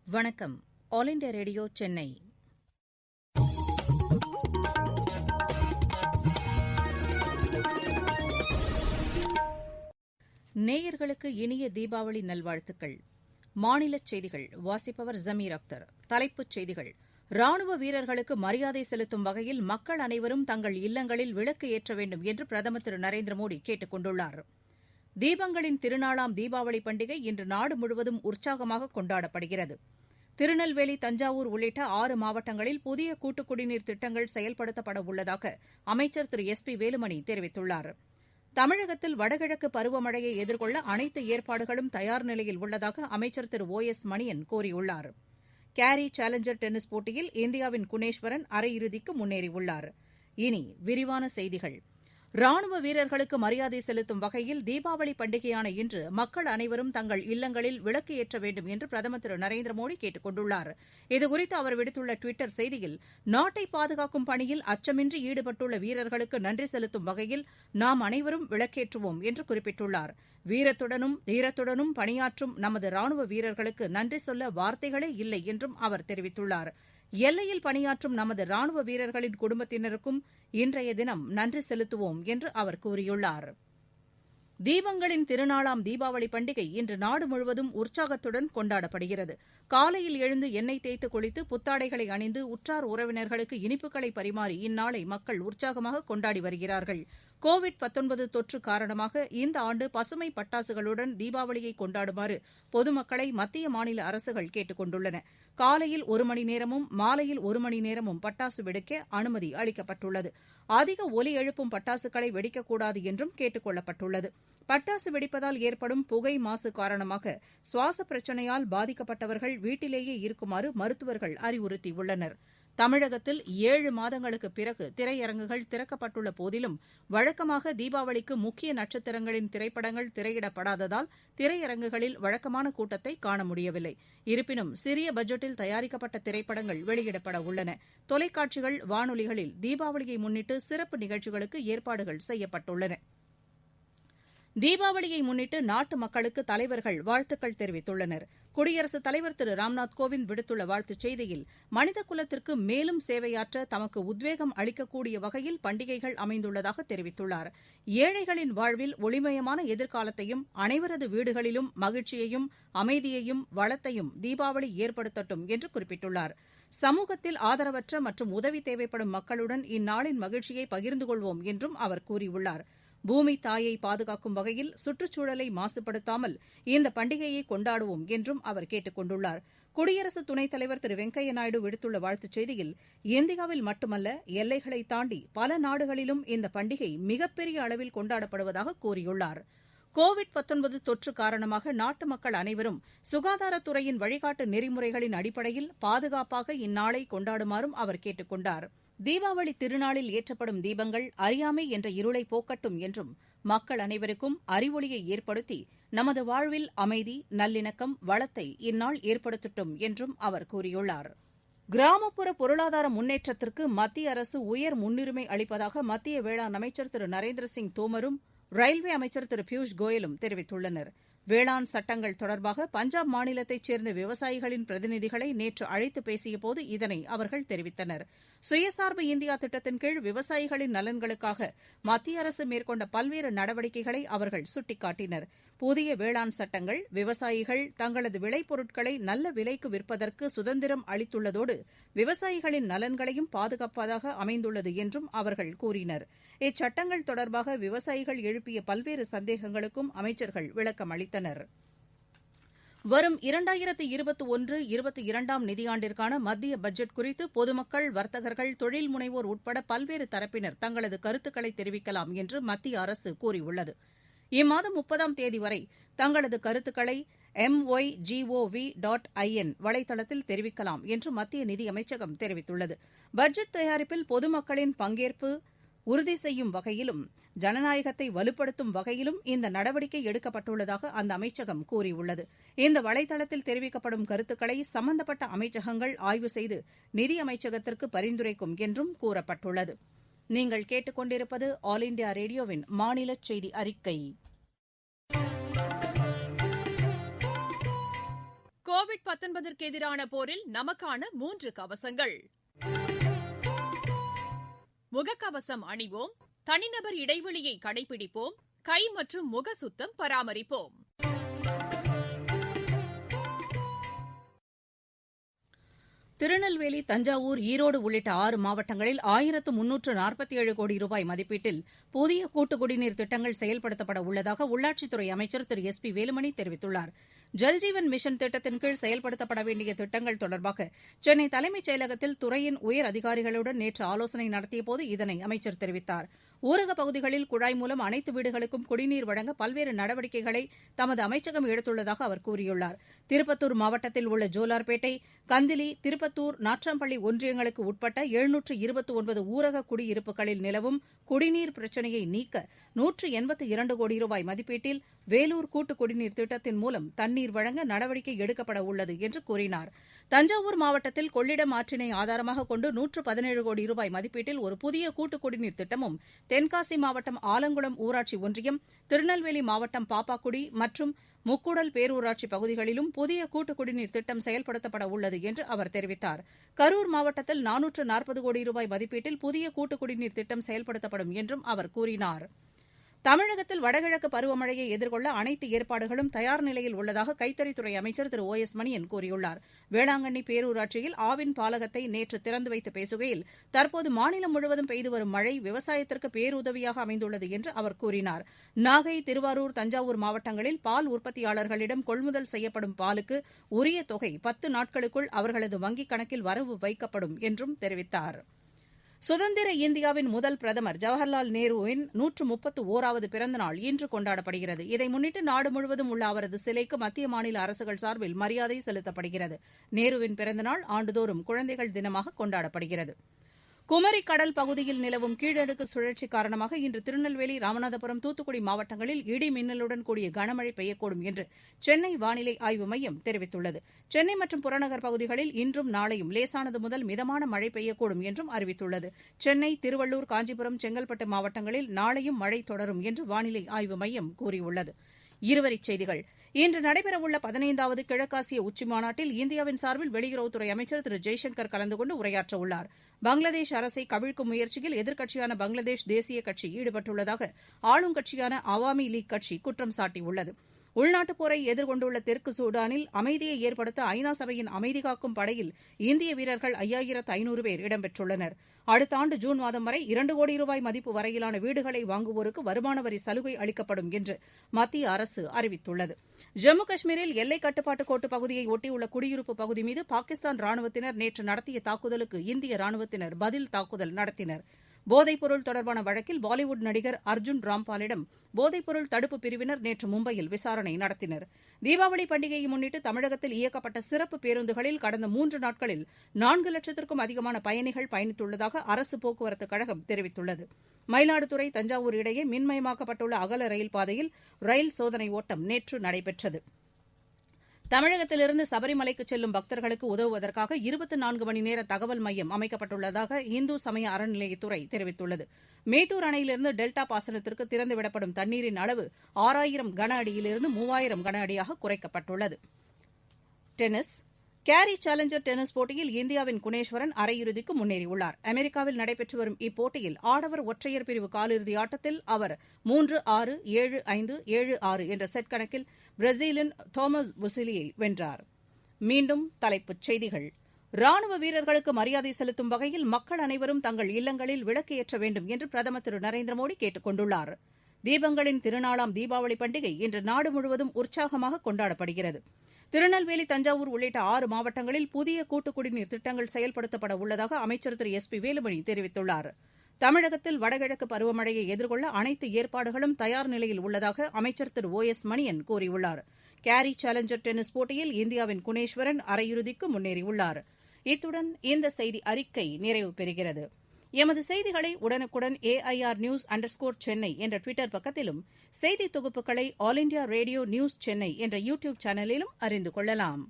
வணக்கம். All India radio Chennai. நேயர்களுக்கு இனிய தீபாவளி நல்வாழ்த்துக்கள். மாநிலச் செய்திகள் வாசிப்பவர் ஜமீர் அக்தர். தலைப்புச் செய்திகள்: ராணுவ வீரர்களுக்கு மரியாதை செலுத்தும் வகையில் மக்கள் அனைவரும் தங்கள் இல்லங்களில் விளக்கு ஏற்ற வேண்டும் என்று பிரதமர் திரு நரேந்திர மோடி கேட்டுக் கொண்டுள்ளார். தீபங்களின் திருநாளாம் தீபாவளி பண்டிகை இன்று நாடு முழுவதும் உற்சாகமாக கொண்டாடப்படுகிறது. திருநெல்வேலி, தஞ்சாவூர் உள்ளிட்ட 6 மாவட்டங்களில் புதிய கூட்டுக் குடிநீர் திட்டங்கள் செயல்படுத்தப்பட உள்ளதாக அமைச்சர் திரு எஸ் பி வேலுமணி தெரிவித்துள்ளார். தமிழகத்தில் வடகிழக்கு பருவமழையை எதிர்கொள்ள அனைத்து ஏற்பாடுகளும் தயார் நிலையில் உள்ளதாக அமைச்சர் திரு ஓ எஸ் மணியன் கூறியுள்ளார். கேரி சேலஞ்சர் டென்னிஸ் போட்டியில் இந்தியாவின் குணேஸ்வரன் அரையிறுதிக்கு முன்னேறியுள்ளார். இனி விரிவான செய்திகள். ராணுவ வீரர்களுக்கு மரியாதை செலுத்தும் வகையில் தீபாவளி பண்டிகையான இன்று மக்கள் அனைவரும் தங்கள் இல்லங்களில் விளக்கு ஏற்ற வேண்டும் என்று பிரதமர் திரு நரேந்திர மோடி கேட்டுக் கொண்டுள்ளார். இதுகுறித்து அவர் விடுத்துள்ள டுவிட்டர் செய்தியில், நாட்டை பாதுகாக்கும் பணியில் அச்சமின்றி ஈடுபட்டுள்ள வீரர்களுக்கு நன்றி செலுத்தும் வகையில் நாம் அனைவரும் விளக்கேற்றுவோம் என்று குறிப்பிட்டுள்ளார். வீரத்துடனும் தீரத்துடனும் பணியாற்றும் நமது ராணுவ வீரர்களுக்கு நன்றி சொல்ல வார்த்தைகளே இல்லை என்றும் அவர் தெரிவித்துள்ளார். எல்லையில் பணியாற்றும் நமது ராணுவ வீரர்களின் குடும்பத்தினருக்கும் இன்றைய தினம் நன்றி செலுத்துவோம் என்று அவர் கூறியுள்ளார். தீபங்களின் திருநாளாம் தீபாவளி பண்டிகை இன்று நாடு முழுவதும் உற்சாகத்துடன் கொண்டாடப்படுகிறது. காலையில் எழுந்து எண்ணெய் தேய்த்து குளித்து புத்தாடைகளை அணிந்து உற்றார் உறவினர்களுக்கு இனிப்புகளை பரிமாறி இந்நாளை மக்கள் உற்சாகமாக கொண்டாடி வருகிறார்கள். கோவிட்-19 தொற்று காரணமாக இந்த ஆண்டு பசுமை பட்டாசுகளுடன் தீபாவளியை கொண்டாடுமாறு பொதுமக்களை மத்திய, மாநில அரசுகள் கேட்டுக் கொண்டுள்ளன. காலையில் 1 மணி நேரமும் மாலையில் 1 மணி நேரமும் பட்டாசு வெடிக்க அனுமதி அளிக்கப்பட்டுள்ளது. அதிக ஒலி எழுப்பும் பட்டாசுகளை வெடிக்கக்கூடாது என்றும் கேட்டுக் கொள்ளப்பட்டுள்ளது. பட்டாசு வெடிப்பதால் ஏற்படும் புகை மாசு காரணமாக சுவாச பிரச்சினையால் பாதிக்கப்பட்டவர்கள் வீட்டிலேயே இருக்குமாறு மருத்துவர்கள் அறிவுறுத்தியுள்ளனர். தமிழகத்தில் 7 மாதங்களுக்குப் பிறகு திரையரங்குகள் திறக்கப்பட்டுள்ள போதிலும் வழக்கமாக தீபாவளிக்கு முக்கிய நட்சத்திரங்களின் திரைப்படங்கள் திரையிடப்படாததால் திரையரங்குகளில் வழக்கமான கூட்டத்தை காண முடியவில்லை. இருப்பினும் சிறிய பட்ஜெட்டில் தயாரிக்கப்பட்ட திரைப்படங்கள் வெளியிடப்பட உள்ளன. தொலைக்காட்சிகள், வானொலிகளில் தீபாவளியை முன்னிட்டு சிறப்பு நிகழ்ச்சிகளுக்கு ஏற்பாடுகள் செய்யப்பட்டுள்ளன. தீபாவளியை முன்னிட்டு நாட்டு மக்களுக்கு தலைவர்கள் வாழ்த்துக்கள் தெரிவித்துள்ளனர். குடியரசுத் தலைவர் திரு ராம்நாத் கோவிந்த் விடுத்துள்ள வாழ்த்துச் செய்தியில், மனித குலத்திற்கு மேலும் சேவையாற்ற தமக்கு உத்வேகம் அளிக்கக்கூடிய வகையில் பண்டிகைகள் அமைந்துள்ளதாக தெரிவித்துள்ளார். ஏழைகளின் வாழ்வில் ஒளிமயமான எதிர்காலத்தையும் அனைவரது வீடுகளிலும் மகிழ்ச்சியையும் அமைதியையும் வளத்தையும் தீபாவளி ஏற்படுத்தட்டும் என்று குறிப்பிட்டுள்ளார். சமூகத்தில் ஆதரவற்ற மற்றும் உதவி தேவைப்படும் மக்களுடன் இந்நாளின் மகிழ்ச்சியை பகிர்ந்து கொள்வோம் என்றும் அவர் கூறியுள்ளார். பூமி தாயை பாதுகாக்கும் வகையில் சுற்றுச்சூழலை மாசுபடுத்தாமல் இந்த பண்டிகையை கொண்டாடுவோம் என்றும் அவர் கேட்டுக் கொண்டுள்ளார். குடியரசு துணைத் தலைவர் திரு வெங்கையா நாயுடு விடுத்துள்ள வாழ்த்துச் செய்தியில், இந்தியாவில் மட்டுமல்ல, எல்லைகளை தாண்டி பல நாடுகளிலும் இந்த பண்டிகை மிகப்பெரிய அளவில் கொண்டாடப்படுவதாக கூறியுள்ளார். கோவிட்-19 தொற்று காரணமாக நாட்டு மக்கள் அனைவரும் சுகாதாரத்துறையின் வழிகாட்டு நெறிமுறைகளின் அடிப்படையில் பாதுகாப்பாக இந்நாளை கொண்டாடுமாறும் அவர் கேட்டுக் கொண்டார். தீபாவளி திருநாளில் ஏற்றப்படும் தீபங்கள் அறியாமை என்ற இருளை போக்கட்டும் என்றும் மக்கள் அனைவருக்கும் அறிவொளியை ஏற்படுத்தி நமது வாழ்வில் அமைதி, நல்லிணக்கம், வளத்தை இந்நாள் ஏற்படுத்தட்டும் என்றும் அவர் கூறியுள்ளார். கிராமப்புற பொருளாதார முன்னேற்றத்திற்கு மத்திய அரசு உயர் முன்னுரிமை அளிப்பதாக மத்திய வேளாண் அமைச்சர் திரு நரேந்திர சிங் தோமரும் ரயில்வே அமைச்சர் திரு பியூஷ் கோயலும் தெரிவித்துள்ளனர். வேளாண் சட்டங்கள் தொடர்பாக பஞ்சாப் மாநிலத்தைச் சேர்ந்த விவசாயிகளின் பிரதிநிதிகளை நேற்று அழைத்து பேசியபோது இதனை அவர்கள் தெரிவித்தனர். சுயசார்பு இந்தியா திட்டத்தின் கீழ் விவசாயிகளின் நலன்களுக்காக மத்திய அரசு மேற்கொண்ட பல்வேறு நடவடிக்கைகளை அவர்கள் சுட்டிக்காட்டினர். புதிய வேளாண் சட்டங்கள் விவசாயிகள் தங்களது விளைபொருட்களை நல்ல விலைக்கு விற்பதற்கு சுதந்திரம் அளித்துள்ளதோடு விவசாயிகளின் நலன்களையும் பாதுகாப்பதாக அமைந்துள்ளது என்றும் அவர்கள் கூறினர். இச்சட்டங்கள் தொடர்பாக விவசாயிகள் எழுப்பிய பல்வேறு சந்தேகங்களுக்கும் அமைச்சர்கள் விளக்கம் அளித்தனர். வரும் 2021-22 நிதியாண்டிற்கான மத்திய பட்ஜெட் குறித்து பொதுமக்கள், வர்த்தகர்கள், தொழில் முனைவோர் உட்பட பல்வேறு தரப்பினர் தங்களது கருத்துக்களை தெரிவிக்கலாம் என்று மத்திய அரசு கூறியுள்ளது. இம்மாதம் 30ஆம் தேதி வரை தங்களது கருத்துக்களை mygov.in வலைதளத்தில் தெரிவிக்கலாம் என்று மத்திய நிதியமைச்சகம் தெரிவித்துள்ளது. பட்ஜெட் தயாரிப்பில் பொதுமக்களின் பங்கேற்பு உறுதி செய்யும் வகையிலும் ஜனநாயகத்தை வலுப்படுத்தும் வகையிலும் இந்த நடவடிக்கை எடுக்கப்பட்டுள்ளதாக அந்த அமைச்சகம் கூறியுள்ளது. இந்த வலைதளத்தில் தெரிவிக்கப்படும் கருத்துக்களை சம்பந்தப்பட்ட அமைச்சகங்கள் ஆய்வு செய்து நிதியமைச்சகத்திற்கு பரிந்துரைக்கும் என்றும் கூறப்பட்டுள்ளது. நீங்கள் கேட்டுக்கொண்டிருப்பது ஆல் இண்டியா ரேடியோவின் மாநில செய்தி அறிக்கை. கோவிட்-19ற்கு எதிரான போரில் நமக்கான 3 கவசங்கள். முகக்கவசம் அணிவோம், தனிநபர் இடைவெளியை கடைபிடிப்போம், கை மற்றும் முக சுத்தம் பராமரிப்போம். திருநெல்வேலி, தஞ்சாவூர், ஈரோடு உள்ளிட்ட 6 மாவட்டங்களில் 1347 கோடி ரூபாய் மதிப்பீட்டில் புதிய கூட்டு குடிநீர் திட்டங்கள் செயல்படுத்தப்பட உள்ளதாக உள்ளாட்சித்துறை அமைச்சர் திரு எஸ் பி வேலுமணி தெரிவித்துள்ளார். ஜல்ஜீவன் மிஷன் திட்டத்தின் கீழ் செயல்படுத்தப்பட வேண்டிய திட்டங்கள் தொடர்பாக சென்னை தலைமைச் செயலகத்தில் துறையின் உயர் அதிகாரிகளுடன் நேற்று ஆலோசனை நடத்தியபோது இதனை அமைச்சர் தெரிவித்தார். ஊரகப் பகுதிகளில் குழாய் மூலம் அனைத்து வீடுகளுக்கும் குடிநீர் வழங்க பல்வேறு நடவடிக்கைகளை தமது அமைச்சகம் எடுத்துள்ளதாக அவர் கூறியுள்ளார். திருப்பத்தூர் மாவட்டத்தில் உள்ள ஜோலார்பேட்டை, கந்திலி, திருப்பத்தூர், நாட்றாம்பள்ளி ஒன்றியங்களுக்கு உட்பட்ட 729 ஊரக குடியிருப்புகளில் நிலவும் குடிநீர் பிரச்சினையை நீக்க 182 கோடி ரூபாய் மதிப்பீட்டில் வேலூர் கூட்டு குடிநீர் திட்டத்தின் மூலம் தண்ணீர் வழங்க நடவடிக்கை எடுக்கப்பட உள்ளது என்று கூறினார். தஞ்சாவூர் மாவட்டத்தில் கொள்ளிடம் ஆற்றினை ஆதாரமாக கொண்டு 117 கோடி ரூபாய் மதிப்பீட்டில் ஒரு புதிய கூட்டு குடிநீர் திட்டமும், தென்காசி மாவட்டம் ஆலங்குளம் ஊராட்சி ஒன்றியம், திருநெல்வேலி மாவட்டம் பாப்பாக்குடி மற்றும் முக்கூடல் பேரூராட்சி பகுதிகளிலும் புதிய கூட்டு குடிநீர் திட்டம் செயல்படுத்தப்பட உள்ளது என்று அவர் தெரிவித்தார். கரூர் மாவட்டத்தில் 440 கோடி ரூபாய் மதிப்பீட்டில் புதிய கூட்டு குடிநீர் திட்டம் செயல்படுத்தப்படும் என்றும் அவர் கூறினார். தமிழகத்தில் வடகிழக்கு பருவமழையை எதிர்கொள்ள அனைத்து ஏற்பாடுகளும் தயார் நிலையில் உள்ளதாக கைத்தறித்துறை அமைச்சர் திரு ஓ எஸ் மணியன் கூறியுள்ளார். வேளாங்கண்ணி பேரூராட்சியில் ஆவின் பாலகத்தை நேற்று திறந்து வைத்து பேசுகையில், தற்போது மாநிலம் முழுவதும் பெய்து வரும் மழை விவசாயத்திற்கு பேருதவியாக அமைந்துள்ளது என்று அவர் கூறினார். நாகை, திருவாரூர், தஞ்சாவூர் மாவட்டங்களில் பால் உற்பத்தியாளர்களிடம் கொள்முதல் செய்யப்படும் பாலுக்கு உரிய தொகை 10 நாட்களுக்குள் அவர்களது வங்கிக் கணக்கில் வரவு வைக்கப்படும் என்றும் தெரிவித்தார். சுதந்திர இந்தியாவின் முதல் பிரதமர் ஜவஹர்லால் நேருவின் 131வது பிறந்த நாள் இன்று கொண்டாடப்படுகிறது. இதை முன்னிட்டு நாடு முழுவதும் உள்ள அவரது சிலைக்கு மத்திய, மாநில அரசுகள் சார்பில் மரியாதை செலுத்தப்படுகிறது. நேருவின் பிறந்தநாள் ஆண்டுதோறும் குழந்தைகள் தினமாக கொண்டாடப்படுகிறது. குமரி கடல் பகுதியில் நிலவும் கீழடுக்கு சுழற்சி காரணமாக இன்று திருநெல்வேலி, ராமநாதபுரம், தூத்துக்குடி மாவட்டங்களில் இடி மின்னலுடன் கூடிய கனமழை பெய்யக்கூடும் என்று சென்னை வானிலை ஆய்வு மையம் தெரிவித்துள்ளது. சென்னை மற்றும் புறநகர் பகுதிகளில் இன்றும் நாளையும் லேசானது முதல் மிதமான மழை பெய்யக்கூடும் என்றும் அறிவித்துள்ளது. சென்னை, திருவள்ளூர், காஞ்சிபுரம், செங்கல்பட்டு மாவட்டங்களில் நாளையும் மழை தொடரும் என்று வானிலை ஆய்வு மையம் கூறியுள்ளது. இருவரிச் செய்திகள். இன்று நடைபெறவுள்ள 15வது கிழக்காசிய உச்சிமாநாட்டில் இந்தியாவின் சார்பில் வெளியுறவுத்துறை அமைச்சர் திரு ஜெய்சங்கர் கலந்து கொண்டு உரையாற்றவுள்ளார். பங்களாதேஷ் அரசை கவிழ்க்கும் முயற்சியில் எதிர்க்கட்சியான பங்களாதேஷ் தேசிய கட்சி ஈடுபட்டுள்ளதாக ஆளுங்கட்சியான அவாமி லீக் கட்சி குற்றம் சாட்டியுள்ளது. உள்நாட்டுப் போரை எதிர்கொண்டுள்ள தெற்கு சூடானில் அமைதியை ஏற்படுத்த ஐநா சபையின் அமைதி காக்கும் படையில் இந்திய வீரர்கள் 5500 பேர் இடம்பெற்றுள்ளனர். அடுத்த ஆண்டு ஜூன் மாதம் வரை 2 கோடி ரூபாய் மதிப்பு வரையிலான வீடுகளை வாங்குவோருக்கு வருமான வரி சலுகை அளிக்கப்படும் என்று மத்திய அரசு அறிவித்துள்ளது. ஜம்மு காஷ்மீரில் எல்லைக் கட்டுப்பாட்டு கோட்டு பகுதியை ஒட்டியுள்ள குடியிருப்பு பகுதி மீது பாகிஸ்தான் ராணுவத்தினர் நேற்று நடத்திய தாக்குதலுக்கு இந்திய ராணுவத்தினர் பதில் தாக்குதல் நடத்தினர். போதைப்பொருள் தொடர்பான வழக்கில் பாலிவுட் நடிகர் அர்ஜுன் ராம்பாலிடம் போதைப்பொருள் தடுப்பு பிரிவினர் நேற்று மும்பையில் விசாரணை நடத்தினர். தீபாவளி பண்டிகையை முன்னிட்டு தமிழகத்தில் இயக்கப்பட்ட சிறப்பு பேருந்துகளில் கடந்த 3 நாட்களில் 4 லட்சத்திற்கும் அதிகமான பயணிகள் பயணித்துள்ளதாக அரசு போக்குவரத்துக் கழகம் தெரிவித்துள்ளது. மயிலாடுதுறை, தஞ்சாவூர் இடையே மின்மயமாக்கப்பட்டுள்ள அகல ரயில் பாதையில் ரயில் சோதனை ஓட்டம் நேற்று நடைபெற்றது. தமிழகத்திலிருந்து சபரிமலைக்கு செல்லும் பக்தர்களுக்கு உதவுவதற்காக 24 மணி நேர தகவல் மையம் அமைக்கப்பட்டுள்ளதாக இந்து சமய அறநிலையத்துறை தெரிவித்துள்ளது. மேட்டூர் அணையிலிருந்து டெல்டா பாசனத்திற்கு திறந்துவிடப்படும் தண்ணீரின் அளவு 6000 கன அடியிலிருந்து 3000 கன அடியாக குறைக்கப்பட்டுள்ளது. டென்னிஸ். கேரி சேலஞ்சர் டென்னிஸ் போட்டியில் இந்தியாவின் குணேஸ்வரன் அரையிறுதிக்கு முன்னேறியுள்ளார். அமெரிக்காவில் நடைபெற்று வரும் இப்போட்டியில் ஆடவர் ஒற்றையர் பிரிவு காலிறுதி ஆட்டத்தில் அவர் 3-6, 7-5, 7-6 என்ற செட் கணக்கில் பிரேசிலின் தோமஸ் புசிலியை வென்றார். மீண்டும் தலைப்புச் செய்திகள். ராணுவ வீரர்களுக்கு மரியாதை செலுத்தும் வகையில் மக்கள் அனைவரும் தங்கள் இல்லங்களில் விளக்கு ஏற்ற வேண்டும் என்று பிரதமர் திரு நரேந்திர மோடி கேட்டுக் கொண்டுள்ளார். தீபங்களின் திருநாளாம் தீபாவளி பண்டிகை இன்று நாடு முழுவதும் உற்சாகமாக கொண்டாடப்படுகிறது. திருநெல்வேலி, தஞ்சாவூர் உள்ளிட்ட 6 மாவட்டங்களில் புதிய கூட்டு குடிநீர் திட்டங்கள் செயல்படுத்தப்பட உள்ளதாக அமைச்சர் திரு எஸ் பி வேலுமணி தெரிவித்துள்ளார். தமிழகத்தில் வடகிழக்கு பருவமழையை எதிர்கொள்ள அனைத்து ஏற்பாடுகளும் தயார் நிலையில் உள்ளதாக அமைச்சர் திரு ஓ எஸ் மணியன் கூறியுள்ளார். கேரி சேலஞ்சர் டென்னிஸ் போட்டியில் இந்தியாவின் குணேஸ்வரன் அரையிறுதிக்கு முன்னேறியுள்ளார். இத்துடன் இந்த செய்தி அறிக்கை நிறைவு பெறுகிறது. எமது செய்திகளை உடனுக்குடன் AIR News_Chennai என்ற ட்விட்டர் பக்கத்திலும், செய்தி தொகுப்புகளை all India radio news Chennai என்ற யூடியூப் சேனலிலும் அறிந்து கொள்ளலாம்.